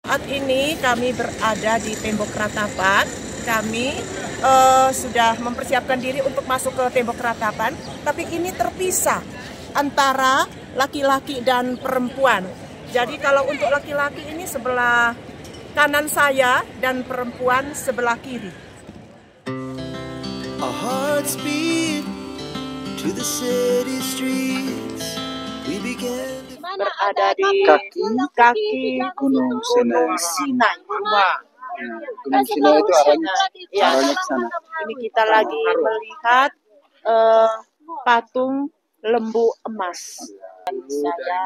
Saat ini kami berada di Tembok Ratapan. Kami sudah mempersiapkan diri untuk masuk ke Tembok Ratapan, tapi ini terpisah antara laki-laki dan perempuan. Jadi kalau untuk laki-laki ini sebelah kanan saya dan perempuan sebelah kiri. Our hearts beat to the city streets. We began to Berada di kaki Gunung Sinai. Gunung Sinai itu arahnya ke sana. Ini kita lagi melihat patung lembu emas. Saya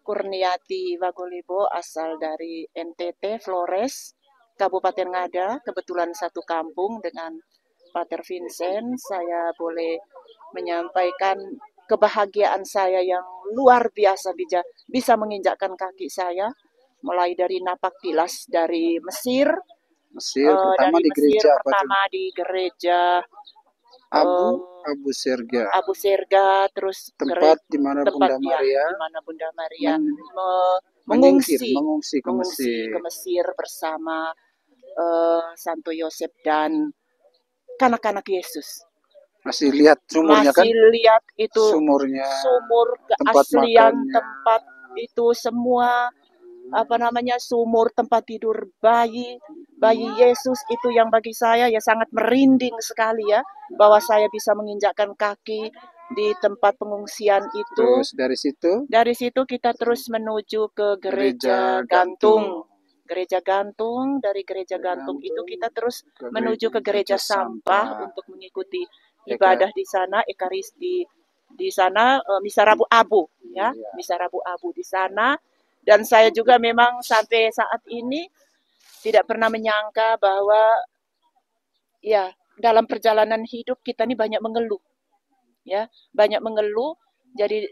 Kurniati Wagolibo, asal dari NTT, Flores, Kabupaten Ngada. Kebetulan satu kampung dengan Pater Vincent. Saya boleh menyampaikan kebahagiaan saya yang luar biasa bisa menginjakkan kaki saya mulai dari napak tilas dari Mesir. Pertama dari di gereja Mesir, pertama di gereja Abu Serga. Abu Serga, terus Tempat di mana Bunda Maria mengungsi ke ke Mesir bersama Santo Yosef dan kanak-kanak Yesus. Masih lihat sumurnya kan? Masih lihat itu Sumurnya, sumur tempat keaslian makannya. tempat itu semua sumur, tempat tidur bayi Yesus itu yang bagi saya ya sangat merinding sekali ya, bahwa saya bisa menginjakkan kaki di tempat pengungsian itu. Terus dari situ Kita terus menuju ke gereja gantung. Gereja gantung, dari gereja gantung itu kita terus menuju ke gereja sampah untuk mengikuti ibadah di sana, Ekaristi di sana, misa Rabu Abu ya, misa Rabu Abu di sana. Dan saya juga memang sampai saat ini tidak pernah menyangka bahwa ya dalam perjalanan hidup kita ini banyak mengeluh. Ya, banyak mengeluh. Jadi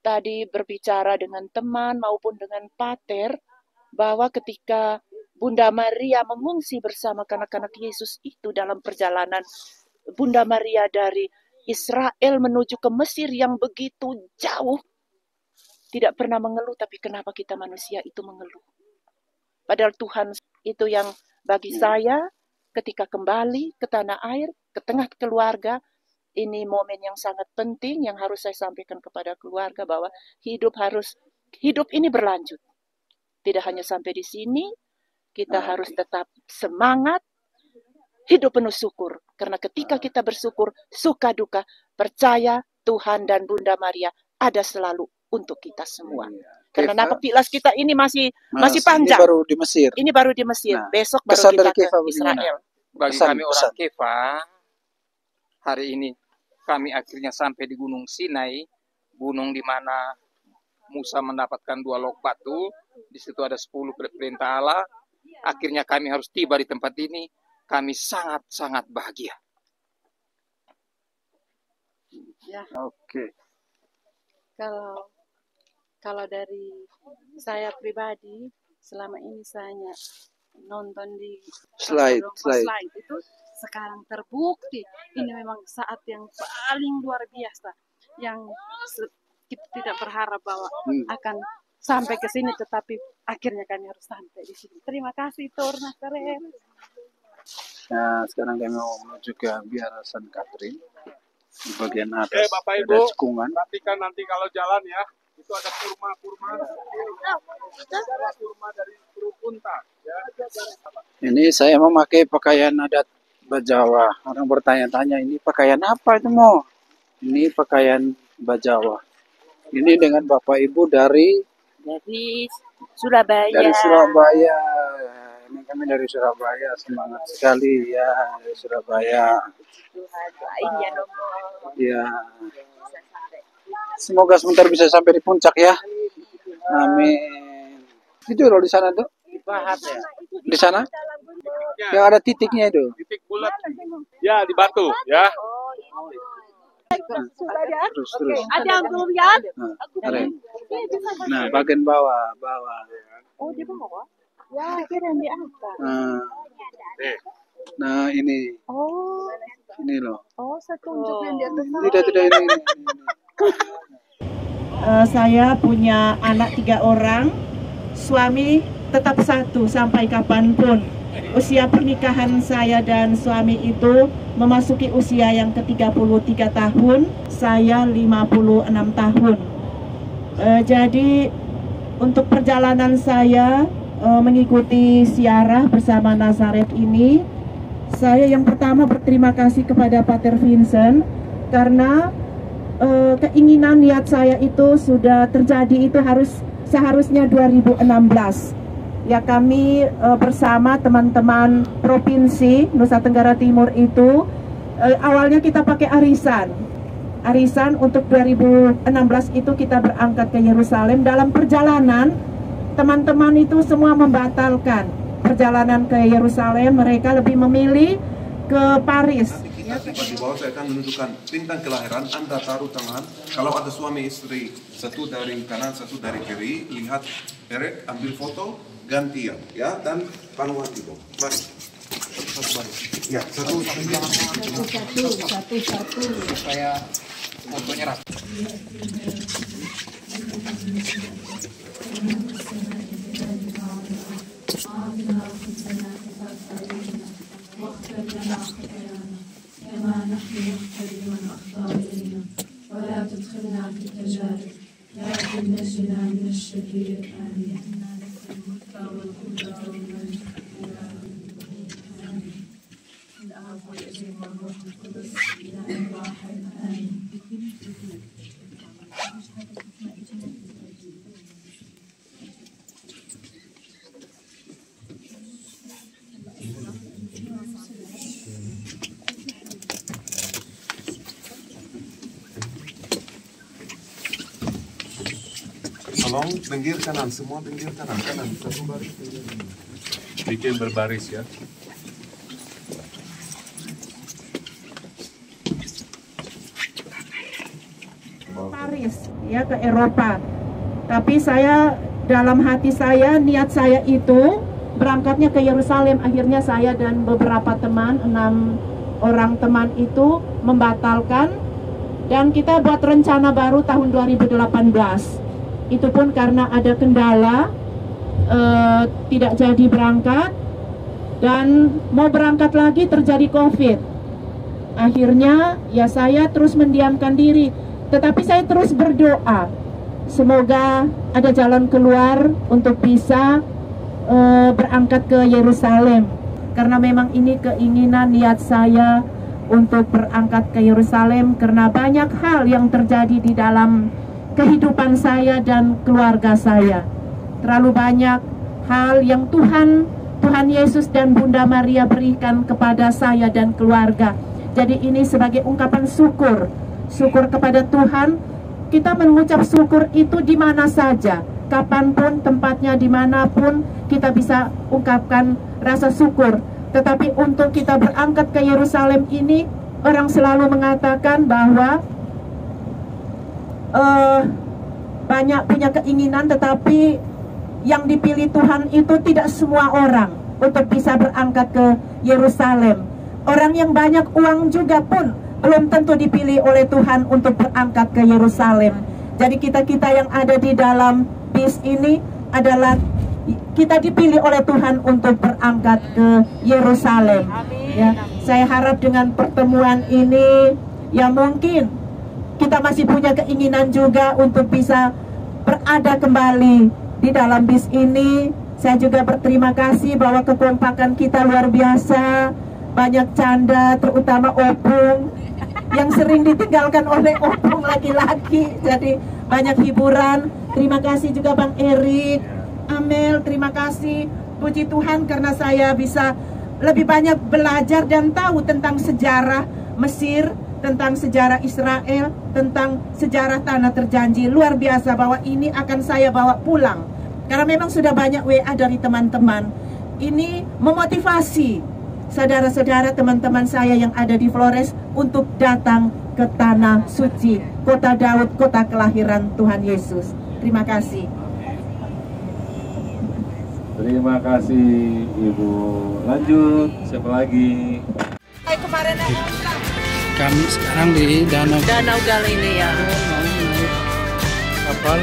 tadi berbicara dengan teman maupun dengan pater bahwa ketika Bunda Maria mengungsi bersama kanak-kanak Yesus itu dalam perjalanan Bunda Maria dari Israel menuju ke Mesir yang begitu jauh, tidak pernah mengeluh, tapi kenapa kita manusia itu mengeluh? Padahal Tuhan itu yang bagi saya ketika kembali ke tanah air, ke tengah keluarga, ini momen yang sangat penting yang harus saya sampaikan kepada keluarga bahwa hidup ini berlanjut. Tidak hanya sampai di sini, kita harus tetap semangat, hidup penuh syukur. Karena ketika kita bersyukur, suka duka, percaya Tuhan dan Bunda Maria ada selalu untuk kita semua. Karena napak tilas kita ini masih panjang. Ini baru di Mesir. Nah, besok baru kita ke Israel. Bagi kami orang Kefa, hari ini kami akhirnya sampai di Gunung Sinai, gunung di mana Musa mendapatkan 2 lok batu. Di situ ada 10 perintah Allah. Akhirnya kami harus tiba di tempat ini. Kami sangat-sangat bahagia. Ya. Oke. Kalau dari saya pribadi, selama ini saya nonton di slide itu, sekarang terbukti ini memang saat yang paling luar biasa, yang kita tidak berharap bahwa akan sampai ke sini, tetapi akhirnya kami harus sampai di sini. Terima kasih Tor Nazaret. Nah, sekarang kami mau menuju ke Biara San Catherine di bagian atas. Oke, Bapak Ibu, ada cekungan. perhatikan nanti kalau jalan ya, itu ada kurma dari Purupunta ya. Ini saya memakai pakaian adat Bajawa. Orang bertanya-tanya, ini pakaian apa itu Mo? Ini pakaian Bajawa. Ini dengan Bapak Ibu dari Surabaya. Dari Surabaya. Ini kami dari Surabaya, semangat sekali ya dari Surabaya. Tuhan doain ya dong. Ya. Semoga sebentar bisa sampai di puncak ya. Amin. Itu loh di sana tuh. Di sana? Yang ada titiknya itu. Titik bulat. Ya, di batu ya. Terus. Ada yang belum ya? Nah, bagian bawah. Oh, di bawah? Ya, kira di atas. Nah, ini. Oh. Ini loh. Oh, saya tunjuk yang di atas. Tidak ini. Saya punya anak 3 orang, suami tetap satu sampai kapanpun. Usia pernikahan saya dan suami itu memasuki usia yang ke-33 tahun, saya 56 tahun. Jadi untuk perjalanan saya mengikuti ziarah bersama Nazaret ini, saya yang pertama berterima kasih kepada Pater Vincent karena keinginan niat saya itu sudah terjadi, itu seharusnya 2016. Ya, kami bersama teman-teman provinsi Nusa Tenggara Timur itu awalnya kita pakai arisan untuk 2016 itu kita berangkat ke Yerusalem. Dalam perjalanan teman-teman itu semua membatalkan perjalanan ke Yerusalem, mereka lebih memilih ke Paris. Di bawah saya akan menunjukkan bintang kelahiran. Anda taruh tangan. Kalau ada suami istri, satu dari kanan, satu dari kiri, lihat Eric, ambil foto, gantian, ya, dan panuan itu. Mari. Ya, satu. Supaya fotonya rapi. كما نحن نقتدي من أخطأ إلينا ولا تدخلنا في التجارب لكن نجنا من الشرير آمين. الآب والابن والروح القدس إله واحد آمين. Tolong pinggir kanan, semua pinggir kanan, satu baris. Bikin berbaris ya. Paris, ya, ke Eropa. Tapi saya, dalam hati saya, niat saya itu berangkatnya ke Yerusalem. Akhirnya saya dan beberapa teman, 6 orang teman itu membatalkan. Dan kita buat rencana baru tahun 2018. Itu pun karena ada kendala, tidak jadi berangkat. Dan mau berangkat lagi terjadi COVID. Akhirnya ya saya terus mendiamkan diri. Tetapi saya terus berdoa, semoga ada jalan keluar untuk bisa berangkat ke Yerusalem. Karena memang ini keinginan niat saya untuk berangkat ke Yerusalem, karena banyak hal yang terjadi di dalam kehidupan saya dan keluarga saya. Terlalu banyak hal yang Tuhan Yesus dan Bunda Maria berikan kepada saya dan keluarga. Jadi ini sebagai ungkapan syukur kepada Tuhan. Kita mengucap syukur itu di mana saja, kapanpun, tempatnya, dimanapun kita bisa ungkapkan rasa syukur. Tetapi untuk kita berangkat ke Yerusalem ini, orang selalu mengatakan bahwa banyak punya keinginan, tetapi yang dipilih Tuhan itu tidak semua orang untuk bisa berangkat ke Yerusalem. Orang yang banyak uang juga pun belum tentu dipilih oleh Tuhan untuk berangkat ke Yerusalem. Jadi kita yang ada di dalam bis ini adalah kita dipilih oleh Tuhan untuk berangkat ke Yerusalem. Ya, saya harap dengan pertemuan ini, ya mungkin kita masih punya keinginan juga untuk bisa berada kembali di dalam bis ini. Saya juga berterima kasih bahwa kekompakan kita luar biasa. Banyak canda, terutama opung yang sering ditinggalkan oleh opung laki-laki. Jadi banyak hiburan. Terima kasih juga Bang Erik, Amel, terima kasih. Puji Tuhan karena saya bisa lebih banyak belajar dan tahu tentang sejarah Mesir, tentang sejarah Israel, tentang sejarah Tanah Terjanji. Luar biasa bahwa ini akan saya bawa pulang. Karena memang sudah banyak WA dari teman-teman. Ini memotivasi saudara-saudara, teman-teman saya yang ada di Flores untuk datang ke Tanah Suci, Kota Daud, kota kelahiran Tuhan Yesus. Terima kasih. Terima kasih Ibu. Lanjut, siapa lagi? Kemarin Kami sekarang di Danau Galilea. Mau naik kapal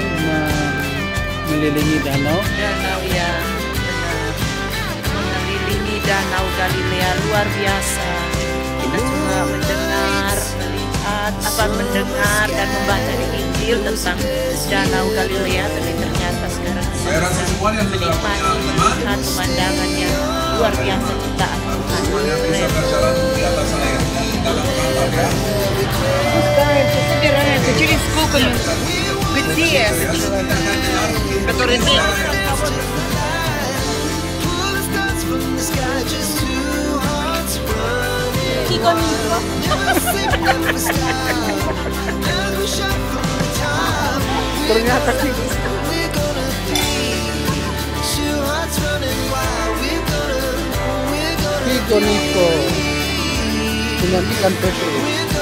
mengelilingi danau. Danau ya. Danau Galilea luar biasa. Kita cuma mendengar dan membaca di Injil tentang Danau Galilea, tapi ternyata sekarang Saya rasa semuanya sudah punya teman. melihat pemandangannya luar biasa ciptaan Tuhan. Semuanya bisa berjalan di atas air di dalam kapal ya. Через сколько где, который ты Ternyata Niko dengan ikan Petrus.